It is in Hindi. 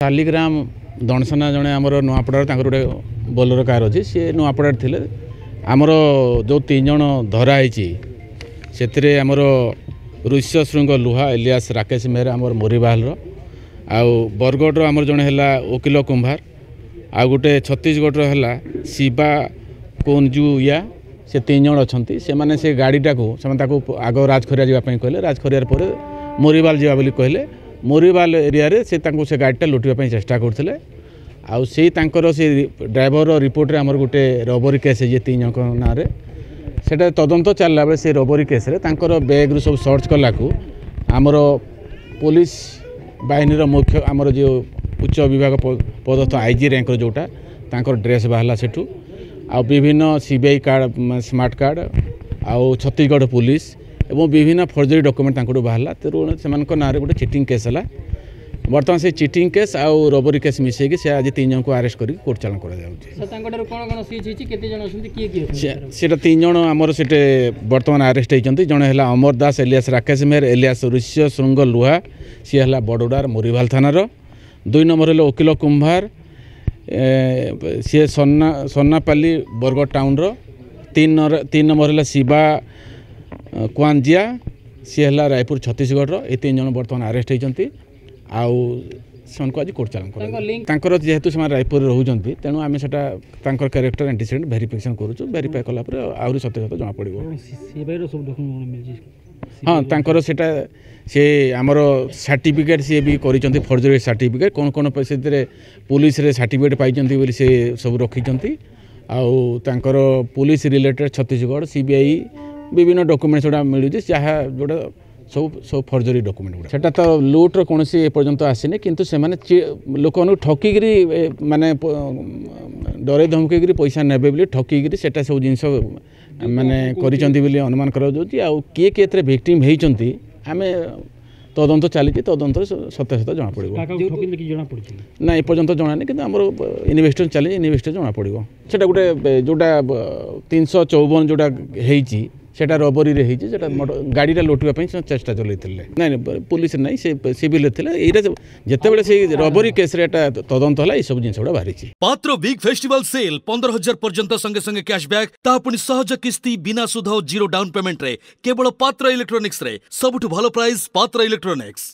शालिग्राम दणसना जड़े आमर नुआपड़ार गोटे बोलेरो कार अच्छी सी नुआपड़ार थे आमर जो 3 जन धराई से आमर ऋष्य श्रृंग लुहा एलियास राकेश मेहरा आमर मोरीबाल आउ बरगढ़ आमर जड़े है वकिल कुंभार आ गोटे छत्तीसगढ़ है शिवा कोंजुया से 3 जन अच्छा से गाड़ीटा को आग राजखरिया जावाई कहले राजखरियार पर मोरीबाल जावा कहले मोरीबाल एरिया रे से गाड़ीटा लुटापी चेष्टा करते से ड्राइवर रिपोर्ट रे आमर गोटे रबरी केस है 3 जन ना से तदंत चलला बेले से रबरी केस रे बैग रु सब सर्च कलाकू आमर पुलिस बाहिनी मुख्य आमर जो उच्च विभाग पदस्थ आईजी रैंक जोटा तांकर ड्रेस बाहला सेठू आ विभिन्न सीबीआई कार्ड स्मार्ट कार्ड आउ छत्तीसगढ़ पुलिस एवं विभिन्न फर्जरी डॉक्यूमेंट बाहर तेणु से ना गोटे चिटिंग केस है बर्तमान से चिटिंग केस आउ रबरी केस मिसेक से आज 3 जन को अरेस्ट कर कोर्ट चालान कर 3 जन आमर से बर्तमान अरेस्ट होती जड़े है अमर दास एलियास राकेश मेहर एलियास ऋष्य श्रृंग लुहा सी है बड़ोडार मोरीबाल थानार 2 नंबर है वकिल कुंभार सी सन्नापाली बरगढ़ टाउन 3 नंबर है शिवा क्वांजिया सी है रायपुर छत्तीसगढ़ ये 3 जन बर्तमान अरेस्ट होती को आज कोर्ट चालान जेहेतु से रायपुर रोचे तेणु आम से क्यारेक्टर एंटीसीडेंट भेरिफिकेशन करूँ भेरीफाई कलापर आहरी सत्य जना पड़ो हाँ तर से आमर सर्टिफिकेट सी भी कर फर्जरी सर्टिफिकेट कौन कौन से पुलिस सर्टिफिकेट पाई से सब रखी आउर पुलिस रिलेटेड छत्तीसगढ़ सीबीआई विभिन्न डॉक्यूमेंट्स गुड़ा मिलूँ जहाँ जोटा सब सब फर्जरी डॉक्यूमेंट गुड़ा सेटा तो लुट्र कौन एपर्यंत आसनी किंतु से लोक ठकिक माने डरे धमकी पैसा नेबे बोली ठकिक सेटा सब जिन माने करी अनुमान कर किए किए भिक्टिम होती आम तदंत चली तदंत सत्यासत्य जना पड़ो ना एपर्यंत जना नहीं कि इन्वेस्टिगेशन चली इन्वेस्टिगेशन जना पड़ो सेटा गोटे जोटा 354 जोटा होती सेटा रबरी रे होती गाड़ीटा लुटापी चेष्टा चलते ना पुलिस नहीं से सिविल जिते से रबरी केस तदंत है सब जिन बाहरी पात्र बिग फेस्टिवल सेल 15,000 पर्यंत संगे संगे कैशबैक तापुनी सहज किस्ती बिना सुध और 0 डाउन पेमेंट रे केवल पात्र इलेक्ट्रॉनिक्स रे सबुठ भलो प्राइस पात्र इलेक्ट्रॉनिक्स।